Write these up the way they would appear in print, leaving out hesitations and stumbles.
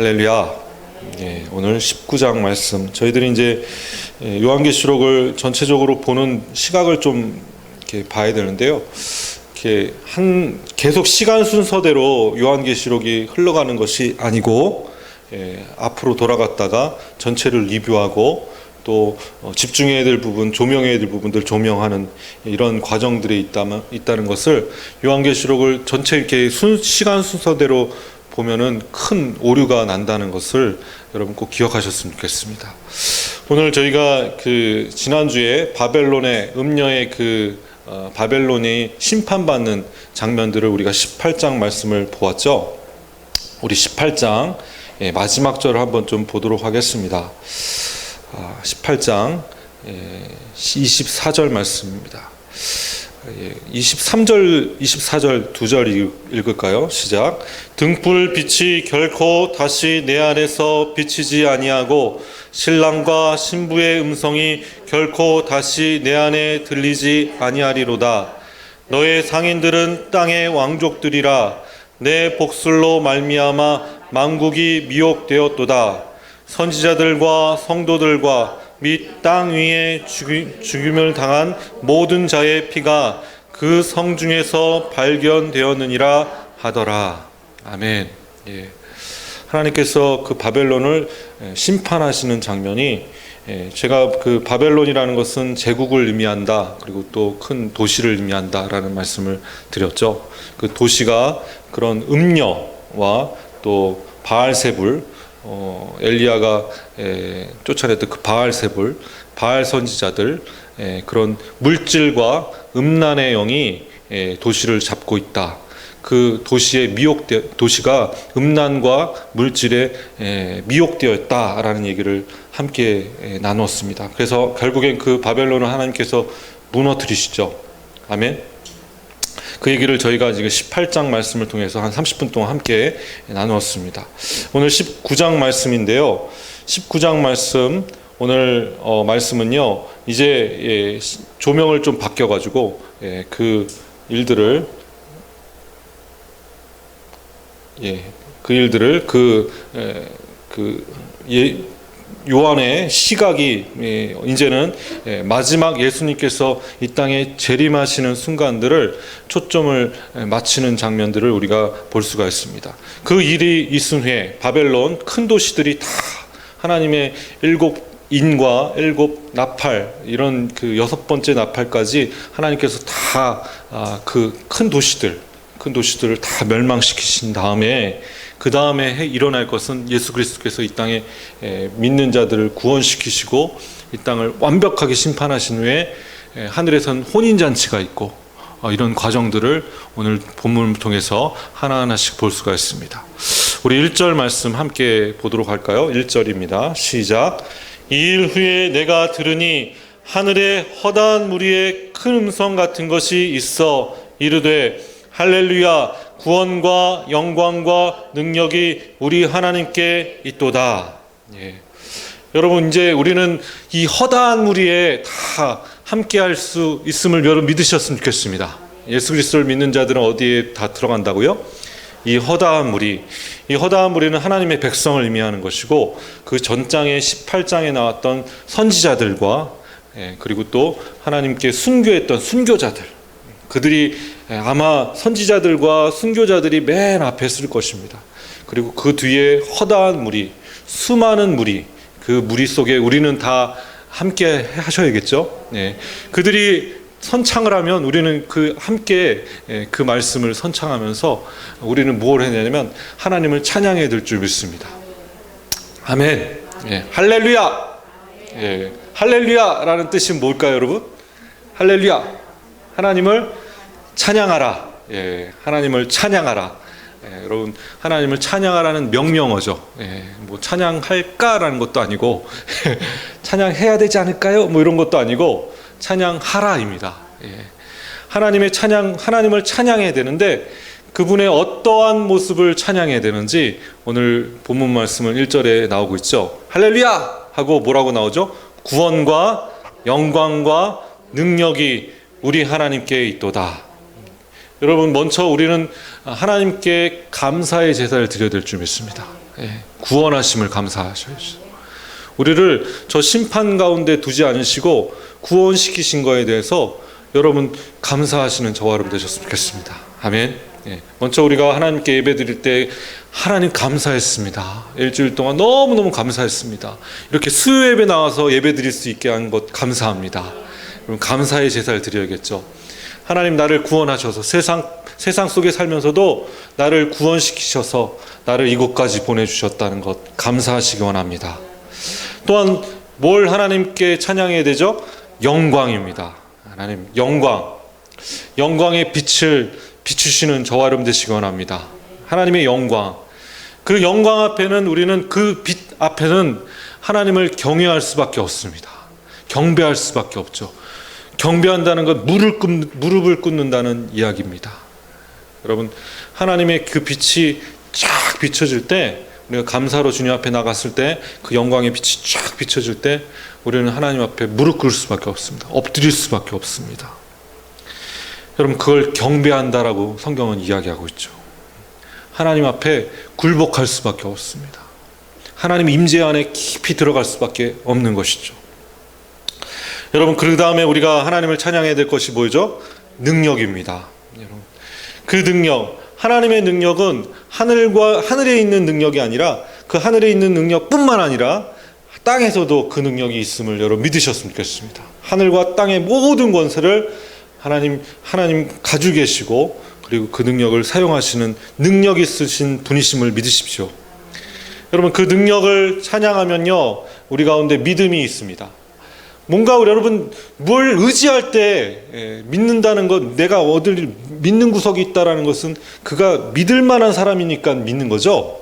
할렐루야. 오늘 19장 말씀, 저희들이 이제 요한계시록을 전체적으로 보는 시각을 좀 이렇게 봐야 되는데요. 이렇게 계속 시간 순서대로 요한계시록이 흘러가는 것이 아니고, 앞으로 돌아갔다가 전체를 리뷰하고 또 집중해야 될 부분, 조명해야 될 부분들 조명하는 이런 과정들이 있다는 것을, 요한계시록을 전체 이렇게 시간 순서대로 보면은 큰 오류가 난다는 것을 여러분 꼭 기억하셨으면 좋겠습니다. 오늘 저희가 지난주에 바벨론의 음녀의 바벨론이 심판받는 장면들을 우리가 18장 말씀을 보았죠. 우리 18장 마지막 절을 한번 좀 보도록 하겠습니다. 18장 24절 말씀입니다. 23절, 24절 두 절 읽을까요? 시작. 등불 빛이 결코 다시 내 안에서 비치지 아니하고 신랑과 신부의 음성이 결코 다시 내 안에 들리지 아니하리로다. 너의 상인들은 땅의 왕족들이라. 내 복술로 말미암아 만국이 미혹되었도다. 선지자들과 성도들과 및 땅 위에 죽임을 당한 모든 자의 피가 그 성 중에서 발견되었느니라 하더라. 아멘. 하나님께서 그 바벨론을 심판하시는 장면이, 제가 바벨론이라는 것은 제국을 의미한다, 그리고 또 큰 도시를 의미한다라는 말씀을 드렸죠. 그 도시가 그런 음녀와 또 바알세불, 엘리야가 쫓아냈던 그 바알세불, 바알 선지자들, 그런 물질과 음란의 영이 도시를 잡고 있다. 그 도시가 음란과 물질에 미혹되어 있다라는 얘기를 함께 나눴습니다. 그래서 결국엔 그 바벨론을 하나님께서 무너뜨리시죠. 아멘. 그 얘기를 저희가 지금 18장 말씀을 통해서 한 30분 동안 함께 나누었습니다. 오늘 19장 말씀인데요. 19장 말씀, 오늘 말씀은요, 이제 조명을 좀 바뀌어가지고 그 일들을 요한의 시각이 이제는 마지막 예수님께서 이 땅에 재림하시는 순간들을 초점을 맞추는 장면들을 우리가 볼 수가 있습니다. 그 일이 있은 후에 바벨론 큰 도시들이 다 하나님의 7인과 7 나팔, 이런 그 6번째 나팔까지 하나님께서 다 그 큰 도시들을 다 멸망시키신 다음에, 그 다음에 일어날 것은 예수 그리스도께서 이 땅에 믿는 자들을 구원시키시고 이 땅을 완벽하게 심판하신 후에 하늘에선 혼인잔치가 있고, 이런 과정들을 오늘 본문을 통해서 하나하나씩 볼 수가 있습니다. 우리 1절 말씀 함께 보도록 할까요? 1절입니다. 시작. 이 일 후에 내가 들으니 하늘에 허다한 무리의 큰 음성 같은 것이 있어 이르되 할렐루야, 구원과 영광과 능력이 우리 하나님께 있도다. 여러분, 이제 우리는 이 허다한 무리에 다 함께할 수 있음을 여러분 믿으셨으면 좋겠습니다. 예수 그리스도를 믿는 자들은 어디에 다 들어간다고요? 이 허다한 무리는 하나님의 백성을 의미하는 것이고, 그 전장의 18장에 나왔던 선지자들과 그리고 또 하나님께 순교했던 순교자들, 그들이 아마 선지자들과 순교자들이 맨 앞에 있을 것입니다. 그리고 그 뒤에 허다한 무리, 수많은 무리, 그 무리 속에 우리는 다 함께 하셔야겠죠. 그들이 선창을 하면 우리는 함께 그 말씀을 선창하면서 우리는 뭘 해내냐면 하나님을 찬양해야 될 줄 믿습니다. 아멘. 할렐루야. 할렐루야라는 뜻이 뭘까요, 여러분? 할렐루야. 하나님을 찬양하라. 하나님을 찬양하라. 여러분, 하나님을 찬양하라는 명령어죠. 뭐 찬양할까라는 것도 아니고 찬양해야 되지 않을까요? 뭐 이런 것도 아니고 찬양하라입니다. 하나님을 찬양해야 되는데, 그분의 어떠한 모습을 찬양해야 되는지 오늘 본문 말씀은 1절에 나오고 있죠. 할렐루야 하고 뭐라고 나오죠? 구원과 영광과 능력이 우리 하나님께 있도다. 여러분, 먼저 우리는 하나님께 감사의 제사를 드려야 될 줄 믿습니다. 구원하심을 감사하셔야죠. 우리를 저 심판 가운데 두지 않으시고 구원시키신 거에 대해서 여러분 감사하시는 저와 여러분 되셨으면 좋겠습니다. 아멘. 먼저 우리가 하나님께 예배 드릴 때 하나님 감사했습니다. 일주일 동안 너무너무 감사했습니다. 이렇게 수요 예배 나와서 예배 드릴 수 있게 한 것 감사합니다. 그럼 감사의 제사를 드려야겠죠. 하나님 나를 구원하셔서 세상 속에 살면서도 나를 구원시키셔서 나를 이곳까지 보내주셨다는 것 감사하시기 원합니다. 또한 뭘 하나님께 찬양해야 되죠? 영광입니다. 하나님 영광의 빛을 비추시는 저와 여러분 되시기 원합니다. 하나님의 영광, 그 영광 앞에는 우리는 그 빛 앞에는 하나님을 경외할 수밖에 없습니다. 경배할 수밖에 없죠. 경배한다는 건 무릎을 꿇는다는 이야기입니다. 여러분 하나님의 그 빛이 쫙 비춰질 때, 우리가 감사로 주님 앞에 나갔을 때 그 영광의 빛이 쫙 비춰질 때 우리는 하나님 앞에 무릎 꿇을 수밖에 없습니다. 엎드릴 수밖에 없습니다. 여러분 그걸 경배한다라고 성경은 이야기하고 있죠. 하나님 앞에 굴복할 수밖에 없습니다. 하나님 임재 안에 깊이 들어갈 수밖에 없는 것이죠. 여러분 그 다음에 우리가 하나님을 찬양해야 될 것이 뭐죠? 능력입니다. 여러분 그 능력, 하나님의 능력은 하늘에 있는 능력이 아니라 그 하늘에 있는 능력뿐만 아니라 땅에서도 그 능력이 있음을 여러분 믿으셨으면 좋겠습니다. 하늘과 땅의 모든 권세를 하나님 가지고 계시고, 그리고 그 능력을 사용하시는 능력 있으신 분이심을 믿으십시오. 여러분 그 능력을 찬양하면요 우리 가운데 믿음이 있습니다. 뭔가 우리 여러분 뭘 의지할 때 믿는다는 것, 내가 어딜 믿는 구석이 있다라는 것은 그가 믿을 만한 사람이니까 믿는 거죠.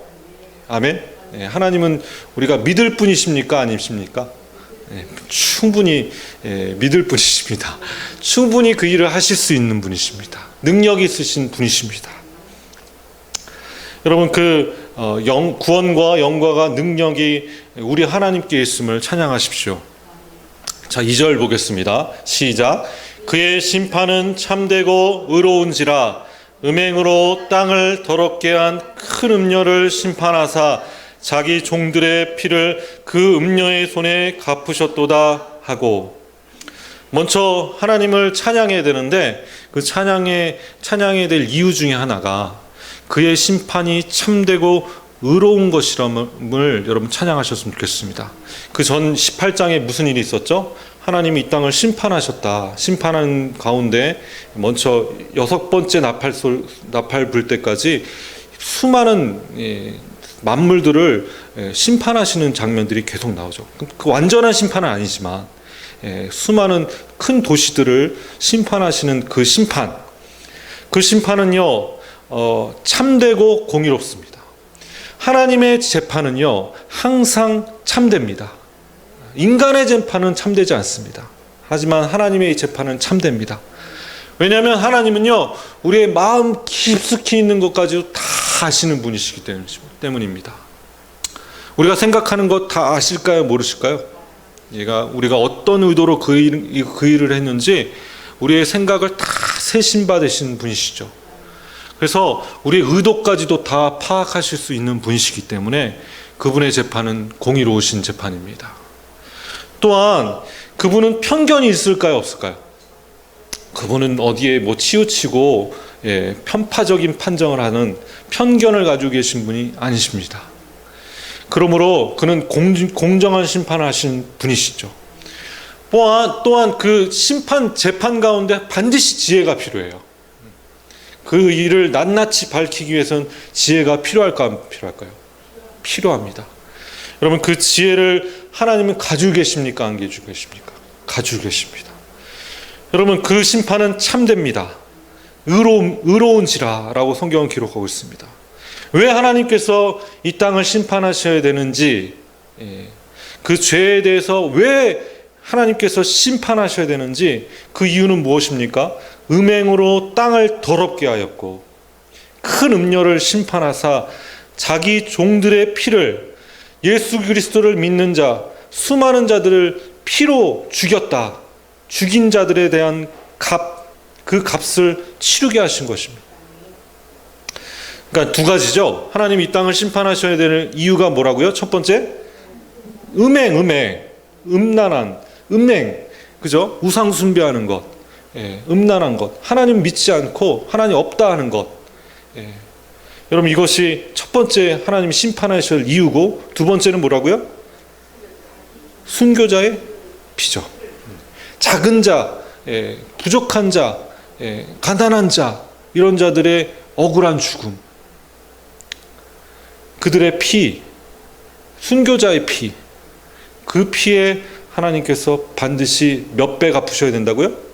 아멘. 하나님은 우리가 믿을 분이십니까 아니십니까? 충분히 믿을 분이십니다. 충분히 그 일을 하실 수 있는 분이십니다. 능력이 있으신 분이십니다. 여러분 그 구원과 영광과 능력이 우리 하나님께 있음을 찬양하십시오. 자, 2절 보겠습니다. 시작. 그의 심판은 참되고 의로운지라 음행으로 땅을 더럽게 한 큰 음녀를 심판하사 자기 종들의 피를 그 음녀의 손에 갚으셨도다 하고, 먼저 하나님을 찬양해야 되는데 그 찬양해야 될 이유 중에 하나가 그의 심판이 참되고 의로운 것이라을 여러분 찬양하셨으면 좋겠습니다. 그 전 18장에 무슨 일이 있었죠? 하나님이 이 땅을 심판하셨다. 심판하는 가운데 먼저 6번째 나팔 불 때까지 수많은 만물들을 심판하시는 장면들이 계속 나오죠. 그 완전한 심판은 아니지만 수많은 큰 도시들을 심판하시는 그 심판은요 참되고 공의롭습니다. 하나님의 재판은요 항상 참됩니다. 인간의 재판은 참되지 않습니다. 하지만 하나님의 재판은 참됩니다. 왜냐하면 하나님은요 우리의 마음 깊숙이 있는 것까지 다 아시는 분이시기 때문입니다. 우리가 생각하는 것 다 아실까요? 모르실까요? 우리가 어떤 의도로 그 일을 했는지 우리의 생각을 다 세심받으신 분이시죠. 그래서 우리의 의도까지도 다 파악하실 수 있는 분이시기 때문에 그분의 재판은 공의로우신 재판입니다. 또한 그분은 편견이 있을까요? 없을까요? 그분은 어디에 치우치고 편파적인 판정을 하는 편견을 가지고 계신 분이 아니십니다. 그러므로 그는 공정한 심판을 하신 분이시죠. 또한 그 재판 가운데 반드시 지혜가 필요해요. 그 일을 낱낱이 밝히기 위해서는 지혜가 필요할까요? 필요합니다. 여러분 그 지혜를 하나님은 가지고 계십니까? 안 가지고 계십니까? 가지고 계십니다. 여러분 그 심판은 참됩니다. 의로운지라 라고 성경은 기록하고 있습니다. 왜 하나님께서 이 땅을 심판하셔야 되는지, 그 죄에 대해서 왜 하나님께서 심판하셔야 되는지 그 이유는 무엇입니까? 음행으로 땅을 더럽게 하였고 큰 음녀를 심판하사 자기 종들의 피를, 예수 그리스도를 믿는 자 수많은 자들을 피로 죽였다. 죽인 자들에 대한 그 값을 치르게 하신 것입니다. 그러니까 두 가지죠. 하나님이 이 땅을 심판하셔야 되는 이유가 뭐라고요? 첫 번째, 음란한, 음행, 그죠? 우상 숭배하는 것, 음란한 것, 하나님 믿지 않고 하나님 없다 하는 것. 여러분, 이것이 첫 번째 하나님이 심판하실 이유고, 두 번째는 뭐라고요? 순교자의 피죠. 작은 자, 부족한 자, 가난한 자, 이런 자들의 억울한 죽음, 그들의 피, 순교자의 피, 그 피에 하나님께서 반드시 몇 배 갚으셔야 된다고요?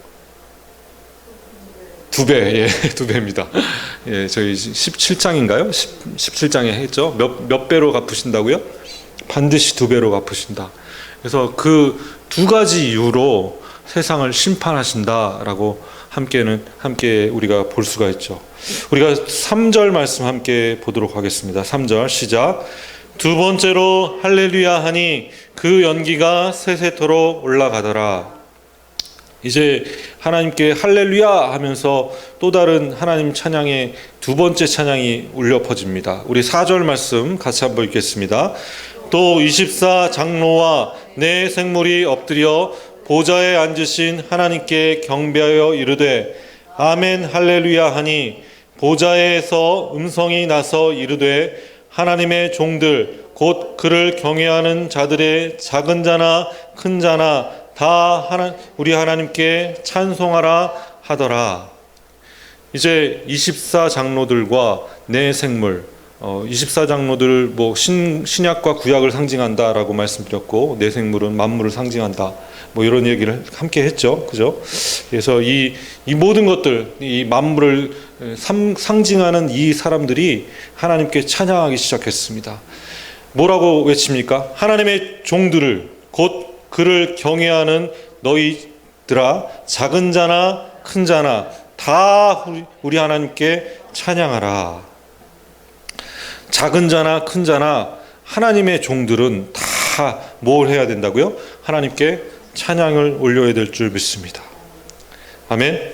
2배, 2배입니다. 저희 17장인가요? 17장에 했죠. 몇 배로 갚으신다고요? 반드시 2배로 갚으신다. 그래서 그 두 가지 이유로 세상을 심판하신다라고 함께 우리가 볼 수가 있죠. 우리가 3절 말씀 함께 보도록 하겠습니다. 3절 시작. 두 번째로 할렐루야 하니 그 연기가 세세토록 올라가더라. 이제 하나님께 할렐루야 하면서 또 다른 하나님 찬양의 두 번째 찬양이 울려 퍼집니다. 우리 4절 말씀 같이 한번 읽겠습니다. 또 24 장로와 내 생물이 엎드려 보좌에 앉으신 하나님께 경배하여 이르되 아멘 할렐루야 하니 보좌에서 음성이 나서 이르되 하나님의 종들 곧 그를 경외하는 자들의 작은 자나 큰 자나 다 우리 하나님께 찬송하라 하더라. 이제 24 장로들과 내 생물, 24 장로들 뭐 신약과 구약을 상징한다라고 말씀드렸고, 내 생물은 만물을 상징한다. 뭐 이런 얘기를 함께 했죠, 그죠? 그래서 이 모든 것들, 이 만물을 상징하는 이 사람들이 하나님께 찬양하기 시작했습니다. 뭐라고 외칩니까? 하나님의 종들을 곧 그를 경외하는 너희들아, 작은 자나 큰 자나 다 우리 하나님께 찬양하라. 작은 자나 큰 자나 하나님의 종들은 다 뭘 해야 된다고요? 하나님께 찬양을 올려야 될 줄 믿습니다. 아멘.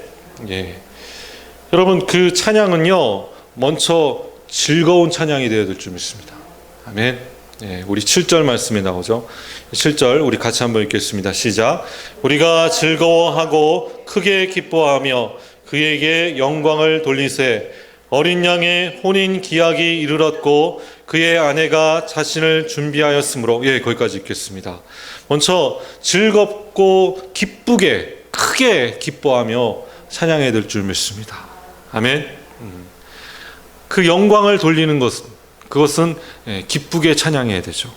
여러분, 그 찬양은요, 먼저 즐거운 찬양이 되어야 될 줄 믿습니다. 아멘. 우리 7절 말씀에 나오죠. 7절 우리 같이 한번 읽겠습니다. 시작. 우리가 즐거워하고 크게 기뻐하며 그에게 영광을 돌리세. 어린 양의 혼인 기약이 이르렀고 그의 아내가 자신을 준비하였으므로. 거기까지 읽겠습니다. 먼저 즐겁고 기쁘게 크게 기뻐하며 찬양해야 될 줄 믿습니다. 아멘. 그 영광을 돌리는 그것은 기쁘게 찬양해야 되죠.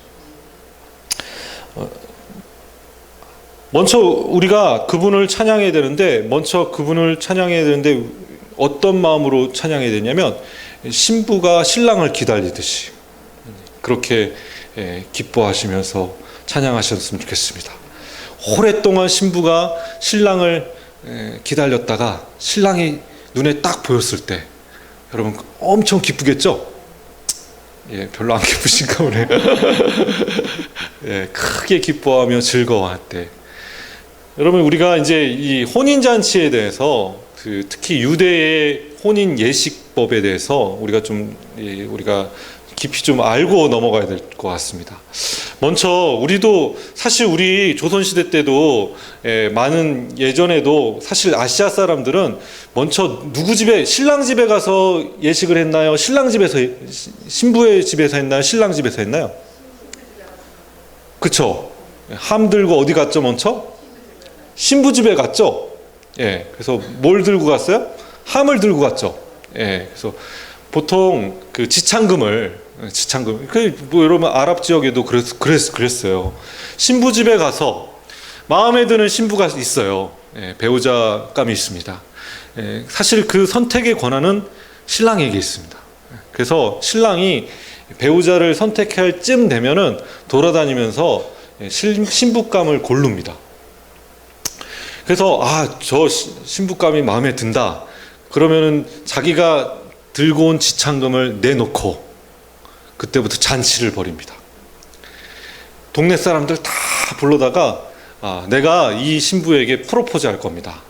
먼저 우리가 그분을 찬양해야 되는데, 어떤 마음으로 찬양해야 되냐면 신부가 신랑을 기다리듯이 그렇게 기뻐하시면서 찬양하셨으면 좋겠습니다. 오랫동안 신부가 신랑을 기다렸다가 신랑이 눈에 딱 보였을 때 여러분 엄청 기쁘겠죠? 별로 안 기쁘신가 보네. 크게 기뻐하며 즐거워할 때. 여러분, 우리가 이제 이 혼인잔치에 대해서 특히 유대의 혼인 예식법에 대해서 우리가 깊이 좀 알고 넘어가야 될 것 같습니다. 먼저 우리도 사실 우리 조선시대 때도 많은 예전에도 사실 아시아 사람들은 먼저 누구 집에, 신랑 집에 가서 예식을 했나요? 신부의 집에서 했나요? 신랑 집에서 했나요? 그쵸? 함 들고 어디 갔죠, 먼저? 신부 집에 갔죠? 그래서 뭘 들고 갔어요? 함을 들고 갔죠. 그래서 보통 그 지창금, 뭐 여러분 아랍 지역에도 그랬어요. 신부 집에 가서 마음에 드는 신부가 있어요. 배우자감이 있습니다. 사실 그 선택의 권한은 신랑에게 있습니다. 그래서 신랑이 배우자를 선택할 쯤 되면은 돌아다니면서 신부감을 고릅니다. 그래서 저 신부감이 마음에 든다. 그러면은 자기가 들고 온 지창금을 내놓고 그때부터 잔치를 벌입니다. 동네 사람들 다 불러다가 내가 이 신부에게 프로포즈 할 겁니다.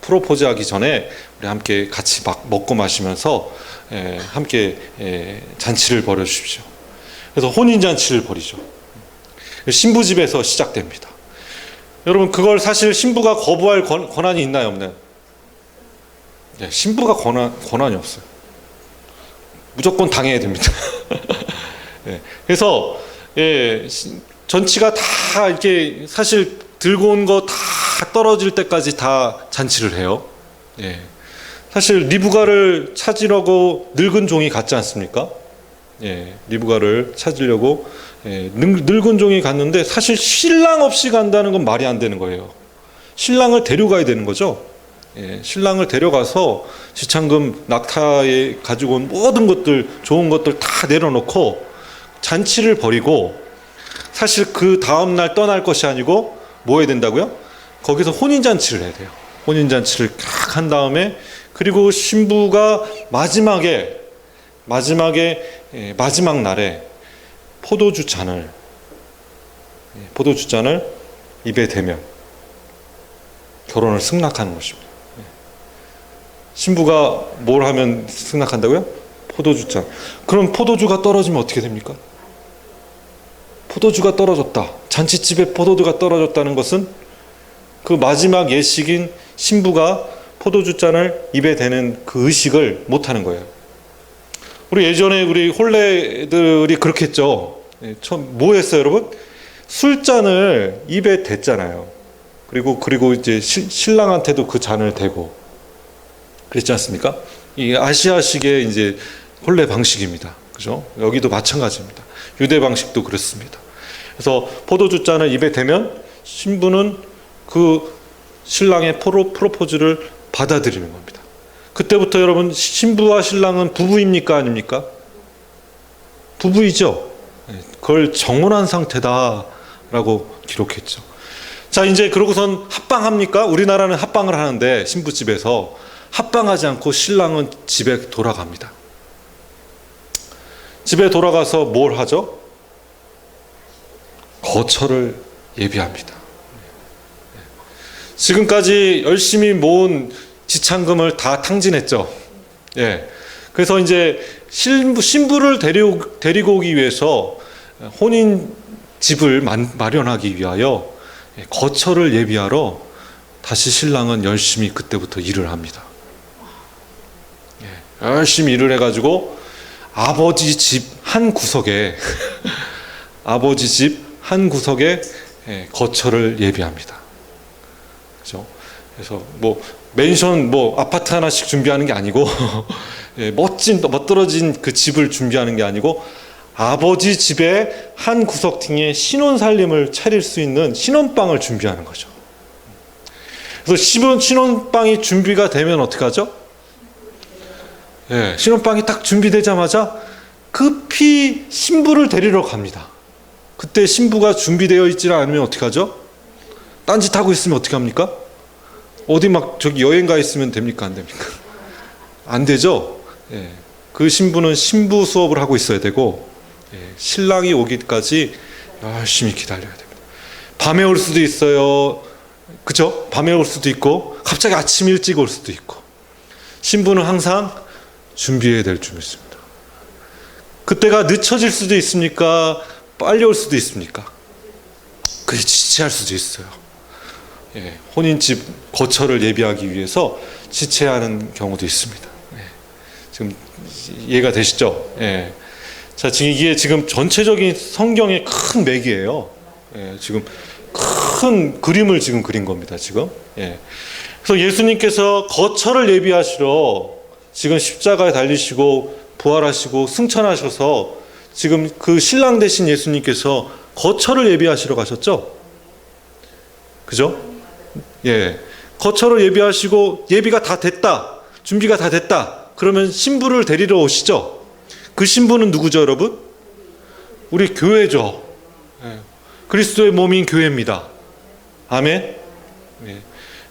프로포즈하기 전에 우리 함께 같이 막 먹고 마시면서 함께 잔치를 벌여 주십시오. 그래서 혼인 잔치를 벌이죠. 신부 집에서 시작됩니다. 여러분, 그걸 사실 신부가 거부할 권한이 있나요, 없나요? 신부가 권한이 없어요. 무조건 당해야 됩니다. 그래서 전치가 다 이렇게 사실 들고 온 거 다 떨어질 때까지 다 잔치를 해요. 사실 리브가를 찾으려고 늙은 종이 갔지 않습니까? 리브가를 찾으려고 늙은 종이 갔는데 사실 신랑 없이 간다는 건 말이 안 되는 거예요. 신랑을 데려가야 되는 거죠. 신랑을 데려가서 지창금 낙타에 가지고 온 모든 것들, 좋은 것들 다 내려놓고 잔치를 벌이고, 사실 그 다음날 떠날 것이 아니고 뭐 해야 된다고요? 거기서 혼인잔치를 해야 돼요. 혼인잔치를 딱 한 다음에, 그리고 신부가 마지막 날에 포도주 잔을 입에 대며 결혼을 승낙하는 것입니다. 신부가 뭘 하면 승낙한다고요? 포도주 잔. 그럼 포도주가 떨어지면 어떻게 됩니까? 포도주가 떨어졌다. 잔치집에 포도주가 떨어졌다는 것은 그 마지막 예식인 신부가 포도주 잔을 입에 대는 그 의식을 못하는 거예요. 우리 예전에 우리 혼례들이 그렇게 했죠. 뭐 했어요, 여러분? 술잔을 입에 댔잖아요. 그리고 이제 신랑한테도 그 잔을 대고 그랬지 않습니까? 이 아시아식의 이제 혼례 방식입니다. 그죠? 여기도 마찬가지입니다. 유대 방식도 그렇습니다. 그래서 포도주 잔을 입에 대면 신부는 그 신랑의 프로포즈를 받아들이는 겁니다. 그때부터 여러분, 신부와 신랑은 부부입니까, 아닙니까? 부부이죠. 그걸 정혼한 상태다라고 기록했죠. 자, 이제 그러고선 합방합니까? 우리나라는 합방을 하는데 신부집에서 합방하지 않고 신랑은 집에 돌아갑니다. 집에 돌아가서 뭘 하죠? 거처를 예비합니다. 지금까지 열심히 모은 지창금을 다 탕진했죠. 그래서 이제 신부를 데리고 오기 위해서 혼인 집을 마련하기 위하여 거처를 예비하러 다시 신랑은 열심히 그때부터 일을 합니다. 열심히 일을 해가지고 아버지 집 한 구석에 거처를 예비합니다. 그죠? 그래서 뭐 맨션, 아파트 하나씩 준비하는 게 아니고 멋들어진 그 집을 준비하는 게 아니고 아버지 집의 한 구석팅에 신혼 살림을 차릴 수 있는 신혼방을 준비하는 거죠. 그래서 신혼방이 준비가 되면 어떻게 하죠? 신혼방이 딱 준비되자마자 급히 신부를 데리러 갑니다. 그때 신부가 준비되어 있지 않으면 어떻게 하죠? 딴짓하고 있으면 어떻게 합니까? 어디 막 저기 여행 가 있으면 됩니까? 안 됩니까? 안 되죠? 그 신부는 신부 수업을 하고 있어야 되고, 신랑이 오기까지 열심히 기다려야 됩니다. 밤에 올 수도 있어요. 그죠? 밤에 올 수도 있고, 갑자기 아침 일찍 올 수도 있고, 신부는 항상 준비해야 될 줄 믿습니다. 그때가 늦춰질 수도 있습니까? 빨리 올 수도 있습니까? 그게 지체할 수도 있어요. 혼인집 거처를 예비하기 위해서 지체하는 경우도 있습니다. 지금 이해가 되시죠? 자, 이게 지금 전체적인 성경의 큰 맥이에요. 지금 큰 그림을 지금 그린 겁니다. 지금. 그래서 예수님께서 거처를 예비하시러 지금 십자가에 달리시고 부활하시고 승천하셔서 지금 그 신랑 되신 예수님께서 거처를 예비하시러 가셨죠? 그죠? 거처를 예비하시고 예비가 다 됐다, 준비가 다 됐다, 그러면 신부를 데리러 오시죠. 그 신부는 누구죠, 여러분? 우리 교회죠. 그리스도의 몸인 교회입니다. 아멘.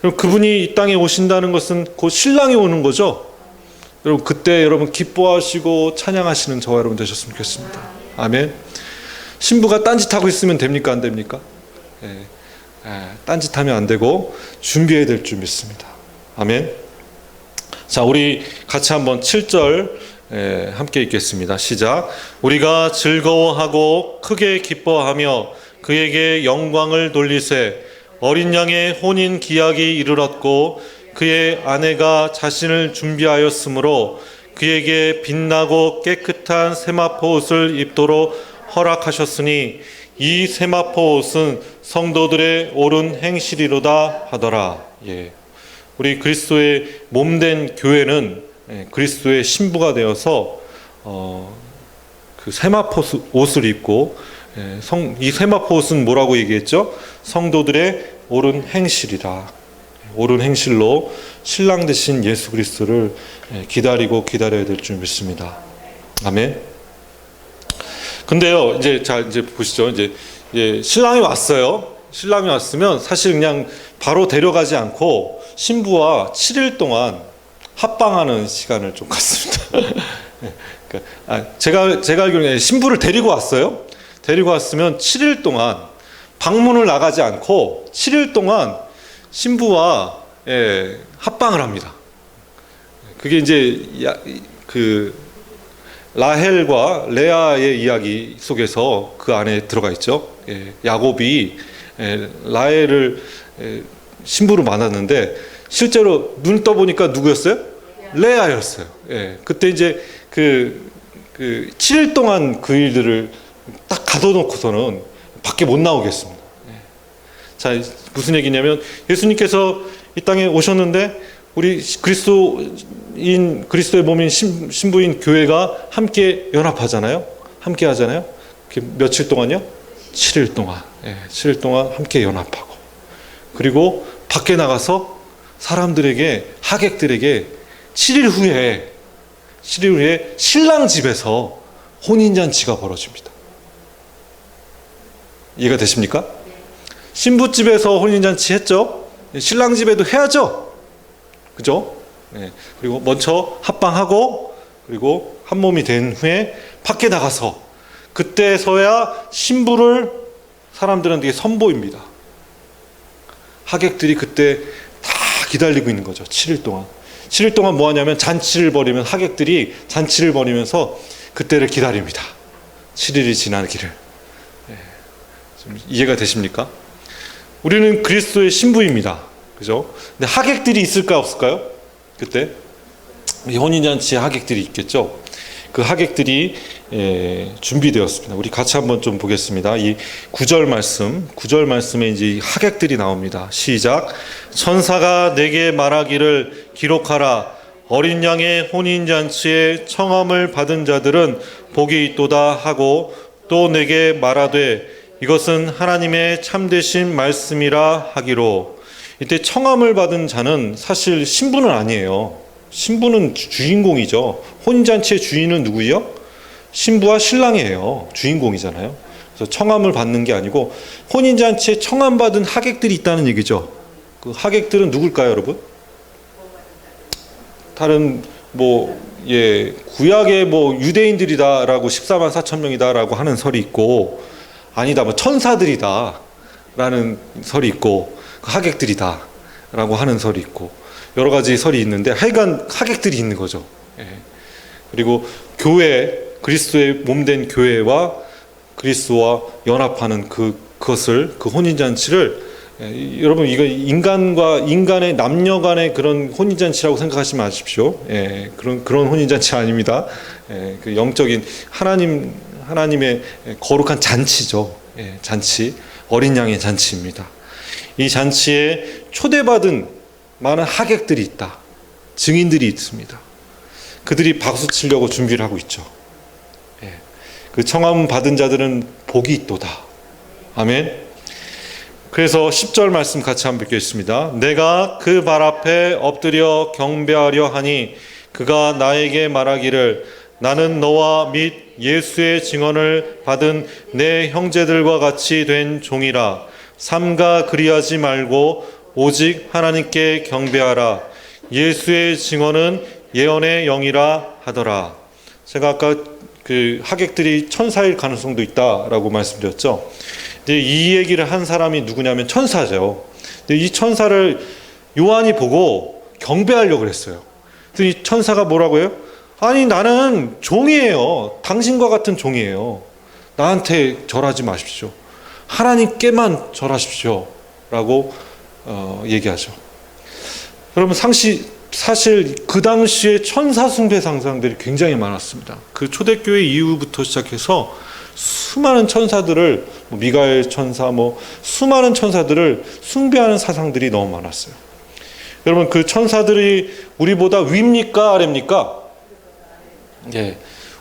그럼 그분이 이 땅에 오신다는 것은 곧 신랑이 오는 거죠. 여러분, 그때 여러분 기뻐하시고 찬양하시는 저와 여러분 되셨으면 좋겠습니다. 아멘. 신부가 딴짓하고 있으면 됩니까, 안 됩니까? 딴짓하면 안 되고 준비해야 될 줄 믿습니다. 아멘. 자, 우리 같이 한번 7절 함께 읽겠습니다. 시작. 우리가 즐거워하고 크게 기뻐하며 그에게 영광을 돌리세. 어린 양의 혼인 기약이 이르렀고 그의 아내가 자신을 준비하였으므로 그에게 빛나고 깨끗한 세마포 옷을 입도록 허락하셨으니 이 세마포 옷은 성도들의 옳은 행실이로다 하더라. 예. 우리 그리스도의 몸된 교회는 그리스도의 신부가 되어서 그 세마포 옷을 입고, 이 세마포 옷은 뭐라고 얘기했죠? 성도들의 옳은 행실이라. 옳은 행실로 신랑 되신 예수 그리스도를 기다리고 기다려야 될 줄 믿습니다. 아멘. 근데요, 이제 보시죠. 이제 신랑이 왔어요. 신랑이 왔으면 사실 그냥 바로 데려가지 않고 신부와 7일 동안 합방하는 시간을 좀 갖습니다. 제가 알기로는 신부를 데리고 왔어요. 데리고 왔으면 7일 동안 방문을 나가지 않고 7일 동안 신부와 합방을 합니다. 그게 이제 그 라헬과 레아의 이야기 속에서 그 안에 들어가 있죠. 야곱이 라헬을 신부로 만났는데 실제로 눈 떠보니까 누구였어요? 레아였어요. 그때 이제 그 7일 동안 그 일들을 딱 가둬놓고서는 밖에 못 나오겠습니다. 자, 무슨 얘기냐면 예수님께서 이 땅에 오셨는데 우리 그리스도의 몸인 신부인 교회가 함께 연합하잖아요. 함께 하잖아요. 며칠 동안요? 7일 동안. 7일 동안 함께 연합하고. 그리고 밖에 나가서 사람들에게, 하객들에게 7일 후에 신랑 집에서 혼인잔치가 벌어집니다. 이해가 되십니까? 신부 집에서 혼인잔치 했죠? 신랑 집에도 해야죠? 그죠? 그리고 먼저 합방하고, 그리고 한 몸이 된 후에 밖에 나가서, 그때서야 신부를 사람들한테 선보입니다. 하객들이 그때 다 기다리고 있는 거죠. 7일 동안. 7일 동안 뭐 하냐면 잔치를 벌이면, 하객들이 잔치를 벌이면서 그때를 기다립니다. 7일이 지나기를. 좀 이해가 되십니까? 우리는 그리스도의 신부입니다. 그죠? 근데 하객들이 있을까 없을까요? 그때 혼인잔치에 하객들이 있겠죠. 그 하객들이 준비되었습니다. 우리 같이 한번 좀 보겠습니다. 이 9절 말씀에 이제 하객들이 나옵니다. 시작. 천사가 내게 말하기를 기록하라. 어린 양의 혼인잔치에 청함을 받은 자들은 복이 있도다 하고 또 내게 말하되 이것은 하나님의 참되신 말씀이라 하기로. 이때 청함을 받은 자는 사실 신부는 아니에요. 신부는 주인공이죠. 혼인잔치의 주인은 누구예요? 신부와 신랑이에요. 주인공이잖아요. 그래서 청함을 받는 게 아니고 혼인잔치에 청함받은 하객들이 있다는 얘기죠. 그 하객들은 누굴까요, 여러분? 다른 구약의 유대인들이다라고 14만 4천 명이다라고 하는 설이 있고, 아니다, 천사들이다라는 설이 있고, 하객들이다라고 하는 설이 있고, 여러 가지 설이 있는데 하여간 하객들이 있는 거죠. 그리고 교회, 그리스도의 몸된 교회와 그리스도와 연합하는 그 혼인잔치를, 여러분 이거 인간의 남녀 간의 그런 혼인잔치라고 생각하지 마십시오. 그런 혼인잔치 아닙니다. 그 영적인 하나님의 거룩한 잔치죠. 잔치, 어린 양의 잔치입니다. 이 잔치에 초대받은 많은 하객들이 있다. 증인들이 있습니다. 그들이 박수 치려고 준비를 하고 있죠. 그 청함 받은 자들은 복이 있도다. 아멘. 그래서 10절 말씀 같이 한번 읽겠습니다. 내가 그 발 앞에 엎드려 경배하려 하니 그가 나에게 말하기를 나는 너와 및 예수의 증언을 받은 내 형제들과 같이 된 종이라. 삼가 그리하지 말고 오직 하나님께 경배하라. 예수의 증언은 예언의 영이라 하더라. 제가 아까 그 하객들이 천사일 가능성도 있다라고 말씀드렸죠. 근데 이 얘기를 한 사람이 누구냐면 천사죠. 근데 이 천사를 요한이 보고 경배하려고 그랬어요. 그랬더니 천사가 뭐라고 해요? 아니, 나는 종이에요. 당신과 같은 종이에요. 나한테 절하지 마십시오. 하나님께만 절하십시오. 라고 얘기하죠. 여러분, 사실 그 당시에 천사 숭배 상상들이 굉장히 많았습니다. 그 초대교회 이후부터 시작해서 수많은 천사들을, 미가엘 천사, 수많은 천사들을 숭배하는 사상들이 너무 많았어요. 여러분, 그 천사들이 우리보다 위입니까, 아래입니까? 예,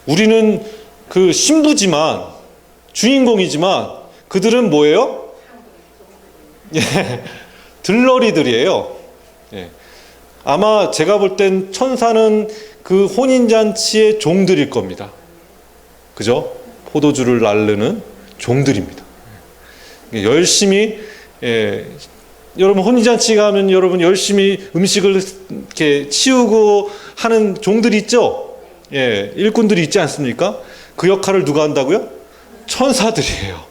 우리는 그 신부지만, 주인공이지만 그들은 뭐예요? 예, 들러리들이에요. 예. 아마 제가 볼 땐 천사는 그 혼인잔치의 종들일 겁니다. 그죠? 포도주를 나르는 종들입니다. 열심히, 여러분 혼인잔치 가면 여러분 열심히 음식을 이렇게 치우고 하는 종들이 있죠? 예, 일꾼들이 있지 않습니까? 그 역할을 누가 한다고요? 천사들이에요.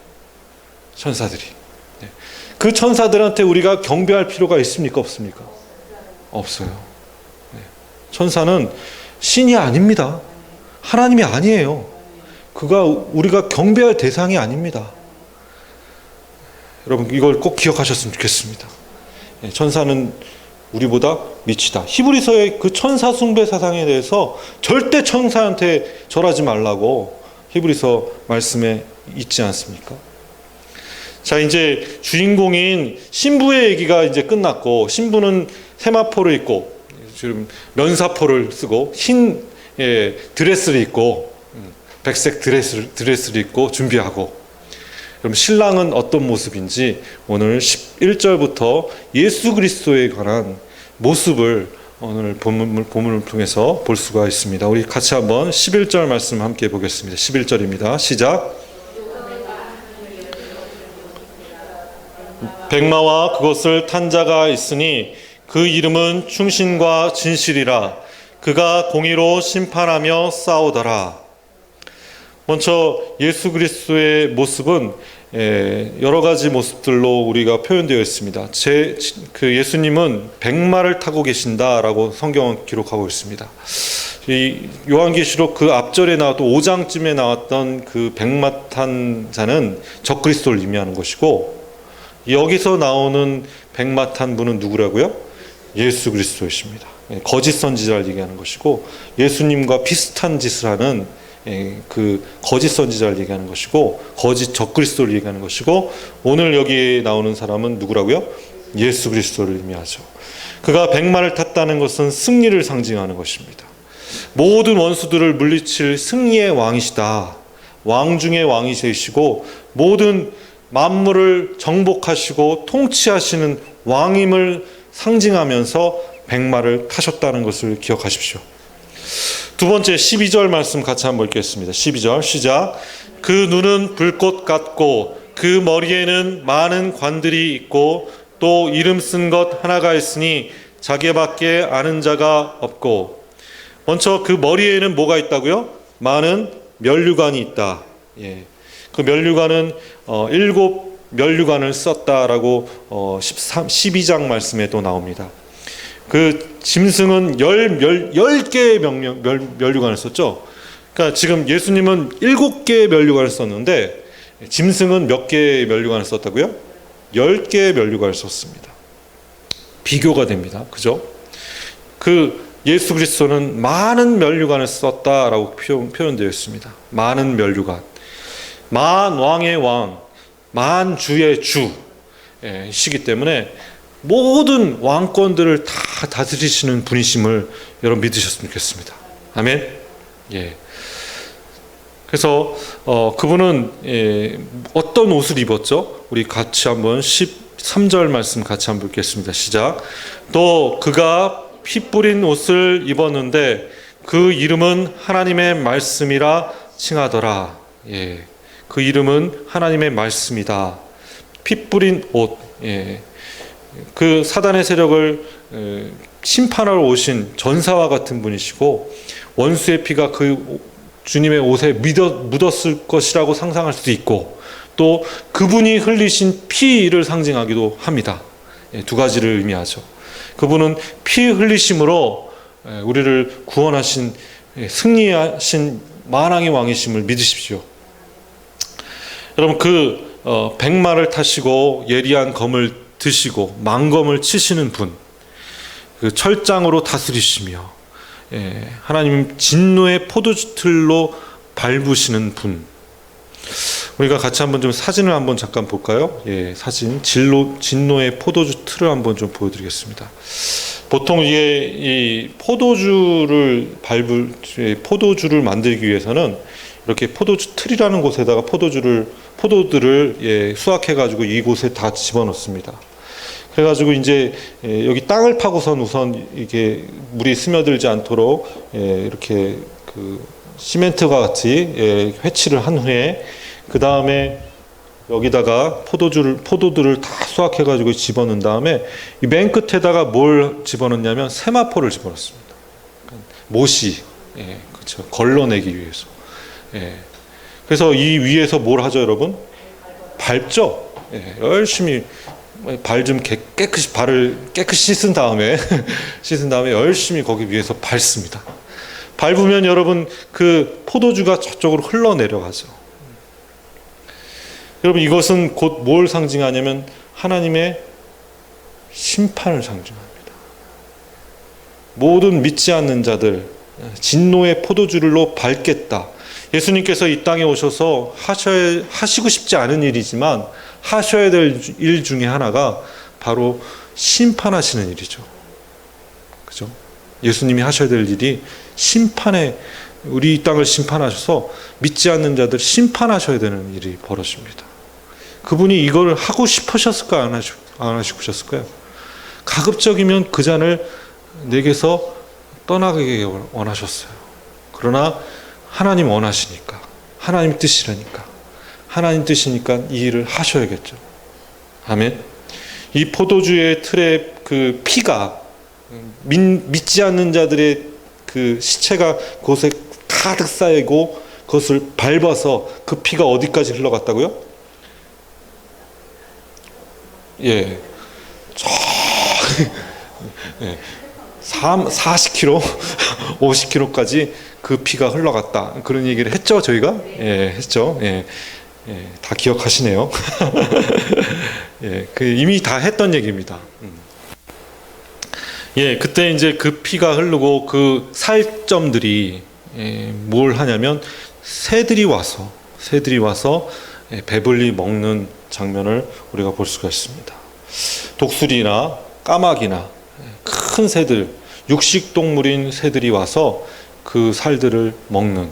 천사들이. 그 천사들한테 우리가 경배할 필요가 있습니까? 없습니까? 없어요. 천사는 신이 아닙니다. 하나님이 아니에요. 그가 우리가 경배할 대상이 아닙니다. 여러분, 이걸 꼭 기억하셨으면 좋겠습니다. 천사는 우리보다 미치다. 히브리서의 그 천사 숭배 사상에 대해서 절대 천사한테 절하지 말라고 히브리서 말씀에 있지 않습니까? 자, 이제 주인공인 신부의 얘기가 이제 끝났고, 신부는 세마포를 입고 지금 면사포를 쓰고 흰 드레스를 입고, 백색 드레스를 입고 준비하고, 그럼 신랑은 어떤 모습인지 오늘 11절부터 예수 그리스도에 관한 모습을 오늘 본문을 통해서 볼 수가 있습니다. 우리 같이 한번 11절 말씀 함께 보겠습니다. 11절입니다. 시작. 백마와 그것을 탄 자가 있으니 그 이름은 충신과 진실이라. 그가 공의로 심판하며 싸우더라. 먼저 예수 그리스도의 모습은 여러 가지 모습들로 우리가 표현되어 있습니다. 그 예수님은 백마를 타고 계신다라고 성경은 기록하고 있습니다. 이 요한계시록 그 앞절에 나왔던 5장쯤에 나왔던 그 백마 탄 자는 적그리스도를 의미하는 것이고, 여기서 나오는 백마 탄 분은 누구라고요? 예수 그리스도이십니다. 거짓 선지자를 얘기하는 것이고, 예수님과 비슷한 짓을 하는 그 거짓 선지자를 얘기하는 것이고, 거짓 적그리스도를 얘기하는 것이고, 오늘 여기에 나오는 사람은 누구라고요? 예수 그리스도를 의미하죠. 그가 백마를 탔다는 것은 승리를 상징하는 것입니다. 모든 원수들을 물리칠 승리의 왕이시다. 왕 중의 왕이시고 모든 만물을 정복하시고 통치하시는 왕임을 상징하면서 백마를 타셨다는 것을 기억하십시오. 두 번째 12절 말씀 같이 한번 읽겠습니다. 12절 시작. 그 눈은 불꽃 같고 그 머리에는 많은 관들이 있고 또 이름 쓴 것 하나가 있으니 자기밖에 아는 자가 없고. 먼저 그 머리에는 뭐가 있다고요? 많은 면류관이 있다. 예. 그 면류관은 7 면류관을 썼다라고 12장 말씀에 또 나옵니다. 그 짐승은 10개의 면류관을 썼죠. 그러니까 지금 예수님은 7개의 면류관을 썼는데 짐승은 몇 개의 면류관을 썼다고요? 10개의 면류관을 썼습니다. 비교가 됩니다. 그죠? 그 예수 그리스도는 많은 면류관을 썼다라고 표현되어 있습니다. 많은 면류관. 만 왕의 왕, 만 주의 주시기 때문에 모든 왕권들을 다 다스리시는 분이심을 여러분 믿으셨으면 좋겠습니다. 아멘. 예. 그래서 그분은 어떤 옷을 입었죠? 우리 같이 한번 13절 말씀 같이 한번 읽겠습니다. 시작. 또 그가 피 뿌린 옷을 입었는데 그 이름은 하나님의 말씀이라 칭하더라. 예. 그 이름은 하나님의 말씀이다. 피 뿌린 옷. 예. 그 사단의 세력을 심판하러 오신 전사와 같은 분이시고, 원수의 피가 그 주님의 옷에 묻었을 것이라고 상상할 수도 있고, 또 그분이 흘리신 피를 상징하기도 합니다. 두 가지를 의미하죠. 그분은 피 흘리심으로 우리를 구원하신, 승리하신 만왕의 왕이심을 믿으십시오. 여러분, 그 백마를 타시고 예리한 검을 드시고 망검을 치시는 분, 그 철장으로 다스리시며 하나님 진노의 포도주틀로 밟으시는 분, 우리가 같이 한번 좀 사진을 한번 잠깐 볼까요? 사진, 진노의 포도주틀을 한번 좀 보여드리겠습니다. 보통 이게 이 포도주를 만들기 위해서는 이렇게 포도주 틀이라는 곳에다가 포도들을 수확해가지고 이곳에 다 집어넣습니다. 그래가지고 이제 여기 땅을 파고선 우선 이게 물이 스며들지 않도록 이렇게 그 시멘트와 같이 회치를 한 후에 그 다음에 여기다가 포도들을 다 수확해가지고 집어넣은 다음에 이 맨 끝에다가 뭘 집어넣냐면 세마포를 집어넣습니다. 못이, 그렇죠. 걸러내기 위해서. 그래서 이 위에서 뭘 하죠, 여러분? 밟죠. 열심히 발을 깨끗이 씻은 다음에 열심히 거기 위에서 밟습니다. 밟으면 여러분 그 포도주가 저쪽으로 흘러내려가죠. 여러분, 이것은 곧 뭘 상징하냐면 하나님의 심판을 상징합니다. 모든 믿지 않는 자들 진노의 포도주로 밟겠다. 예수님께서 이 땅에 오셔서 하시고 싶지 않은 일이지만 하셔야 될 일 중에 하나가 바로 심판하시는 일이죠. 그죠? 예수님이 하셔야 될 일이 우리 이 땅을 심판하셔서 믿지 않는 자들 심판하셔야 되는 일이 벌어집니다. 그분이 이걸 하고 싶으셨을까요? 안 하시고 싶으셨을까요? 가급적이면 그 잔을 내게서 떠나게 원하셨어요. 그러나 하나님 원하시니까, 하나님 뜻이라니까, 하나님 뜻이니까 이 일을 하셔야겠죠. 아멘. 이 포도주의 틀에 그 피가 믿지 않는 자들의 그 시체가 그곳에 가득 쌓이고 그것을 밟아서 그 피가 어디까지 흘러갔다고요? 40km, 50km까지 그 피가 흘러갔다. 그런 얘기를 했죠, 저희가? 했죠. 다 기억하시네요. 이미 다 했던 얘기입니다. 그때 이제 그 피가 흐르고 그 살점들이 뭘 하냐면 새들이 와서 배불리 먹는 장면을 우리가 볼 수가 있습니다. 독수리나 까마귀나 큰 새들, 육식동물인 새들이 와서 그 살들을 먹는,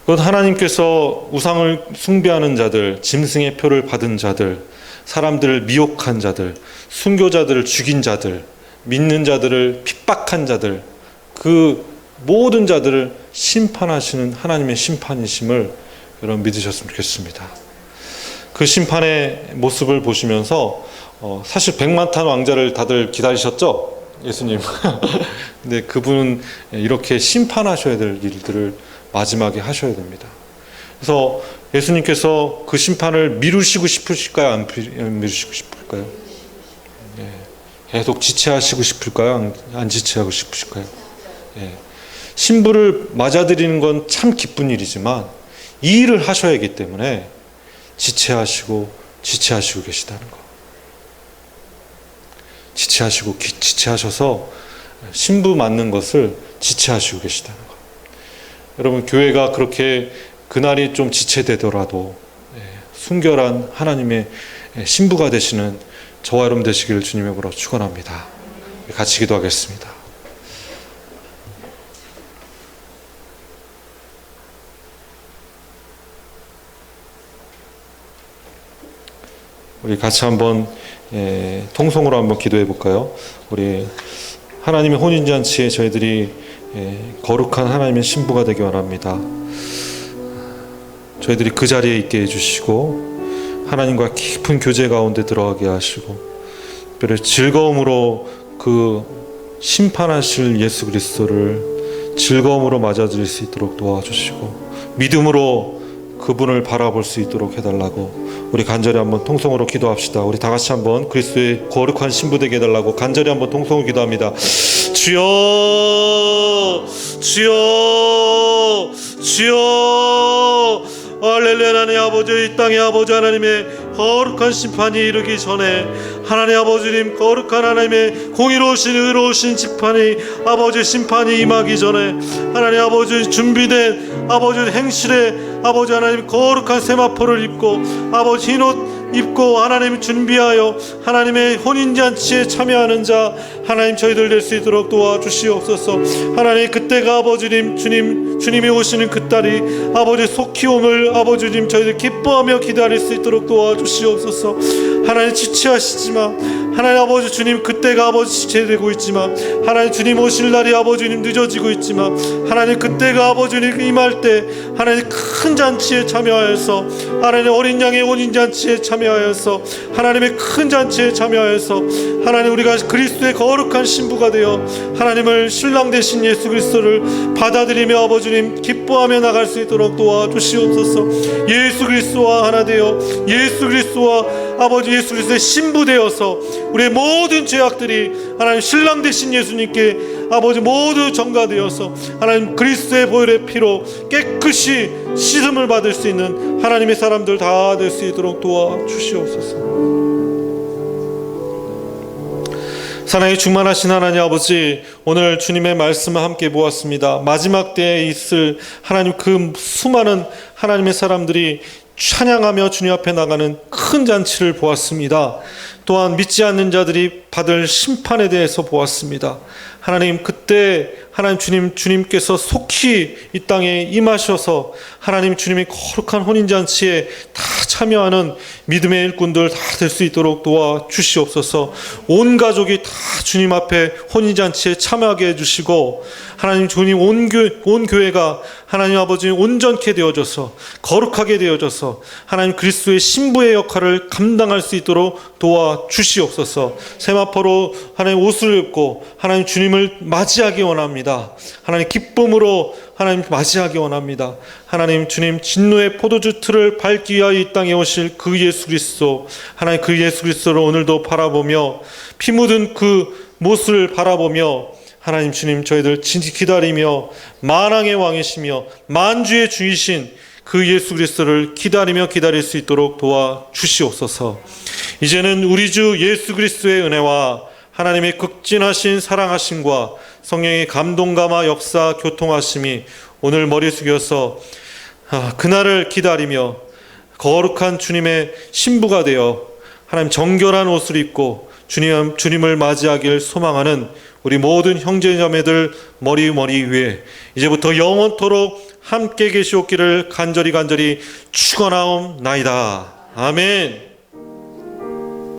그것 하나님께서 우상을 숭배하는 자들, 짐승의 표를 받은 자들, 사람들을 미혹한 자들, 순교자들을 죽인 자들, 믿는 자들을 핍박한 자들, 그 모든 자들을 심판하시는 하나님의 심판이심을 여러분 믿으셨으면 좋겠습니다. 그 심판의 모습을 보시면서 사실 백만탄 왕자를 다들 기다리셨죠? 예수님. 근데 그분은 이렇게 심판하셔야 될 일들을 마지막에 하셔야 됩니다. 그래서 예수님께서 그 심판을 미루시고 싶으실까요? 안 미루시고 싶을까요? 계속 지체하시고 싶을까요? 안 지체하고 싶으실까요? 신부를 맞아들이는 건 참 기쁜 일이지만 이 일을 하셔야 하기 때문에 지체하시고 계시다는 거. 지체하셔서 신부 맞는 것을 지체하시고 계시다는 거. 여러분, 교회가 그렇게 그날이 좀 지체되더라도 순결한 하나님의 신부가 되시는 저와 여러분 되시기를 주님의 이름으로 축원합니다. 같이 기도하겠습니다. 우리 같이 한번 통성으로 한번 기도해 볼까요? 우리 하나님의 혼인잔치에 저희들이 거룩한 하나님의 신부가 되기 원합니다. 저희들이 그 자리에 있게 해주시고 하나님과 깊은 교제 가운데 들어가게 하시고 특별히 즐거움으로 그 심판하실 예수 그리스도를 즐거움으로 맞아들일 수 있도록 도와주시고 믿음으로 그 그분을 바라볼 수 있도록 해달라고 우리 간절히 한번 통성으로 기도합시다. 우리 다 같이 한번 그리스도의 거룩한 신부 되게 해달라고 간절히 한번 통성으로 기도합니다. 주여, 주여, 주여. 할렐루야. 하나님 아버지, 이 땅의 아버지 하나님의 거룩한 심판이 이르기 전에 하나님 아버지님 거룩한 하나님의 공의로우신 의로우신 심판이 아버지 심판이 임하기 전에 하나님 아버지 준비된 아버지 행실에 아버지 하나님 거룩한 세마포를 입고 아버지 흰옷 입고 하나님 준비하여 하나님의 혼인잔치에 참여하는 자 하나님 저희들 될 수 있도록 도와주시옵소서. 하나님 그때가 아버지님 주님이 오시는 그 딸이 아버지 속히 오늘 아버지님 저희들 기뻐하며 기다릴 수 있도록 도와주시옵소서. 하나님 지체하시지만 하나님 아버지 주님 그때가 아버지 지체되고 있지만 하나님 주님 오실 날이 아버지님 늦어지고 있지만 하나님 그때가 아버지님 임할 때 하나님 큰 잔치에 참여하여서 하나님 어린 양의 혼인잔치에 참여하여서 하나님의 큰 잔치에 참여하여서 하나님 우리가 그리스도의 거룩한 신부가 되어 하나님을 신랑 되신 예수 그리스도를 받아들이며 아버지님 기뻐하며 나갈 수 있도록 도와주시옵소서. 예수 그리스도와 하나 되어 예수 그리스도와 아버지 예수 그리스도의 신부 되어서 우리의 모든 죄악들이 하나님 신랑 되신 예수님께 아버지 모두 전가되어서 하나님 그리스도의 보혈의 피로 깨끗이 씻음을 받을 수 있는 하나님의 사람들 다 될 수 있도록 도와주시옵소서. 사랑이 충만하신 하나님 아버지, 오늘 주님의 말씀을 함께 보았습니다. 마지막 때에 있을 하나님 그 수많은 하나님의 사람들이 찬양하며 주님 앞에 나가는 큰 잔치를 보았습니다. 또한 믿지 않는 자들이 받을 심판에 대해서 보았습니다. 하나님 그때 하나님 주님께서 속히 이 땅에 임하셔서 하나님 주님의 거룩한 혼인잔치에 다 참여하는 믿음의 일꾼들 다 될 수 있도록 도와주시옵소서. 온 가족이 다 주님 앞에 혼인잔치에 참여하게 해주시고 하나님 주님 온 교회가 하나님 아버지 온전케 되어져서 거룩하게 되어져서 하나님 그리스도의 신부의 역할을 감당할 수 있도록 도와주시옵소서. 세마포로 하나님 옷을 입고 하나님 주님을 맞이하기 원합니다. 하나님 기쁨으로 하나님 맞이하기 원합니다. 하나님 주님 진노의 포도주 틀을 밟기 위하여 이 땅에 오실 그 예수 그리스도, 하나님 그 예수 그리스도를 오늘도 바라보며 피 묻은 그 못을 바라보며 하나님 주님 저희들 기다리며 만왕의 왕이시며 만주의 주이신 그 예수 그리스도를 기다리며 기다릴 수 있도록 도와주시옵소서. 이제는 우리 주 예수 그리스도의 은혜와 하나님의 극진하신 사랑하심과 성령의 감동감화 역사 교통하심이 오늘 머리 숙여서 그날을 기다리며 거룩한 주님의 신부가 되어 하나님 정결한 옷을 입고 주님을 맞이하길 소망하는 우리 모든 형제자매들 머리 위에 이제부터 영원토록 함께 계시옵기를 간절히 축원하옵나이다. 아멘.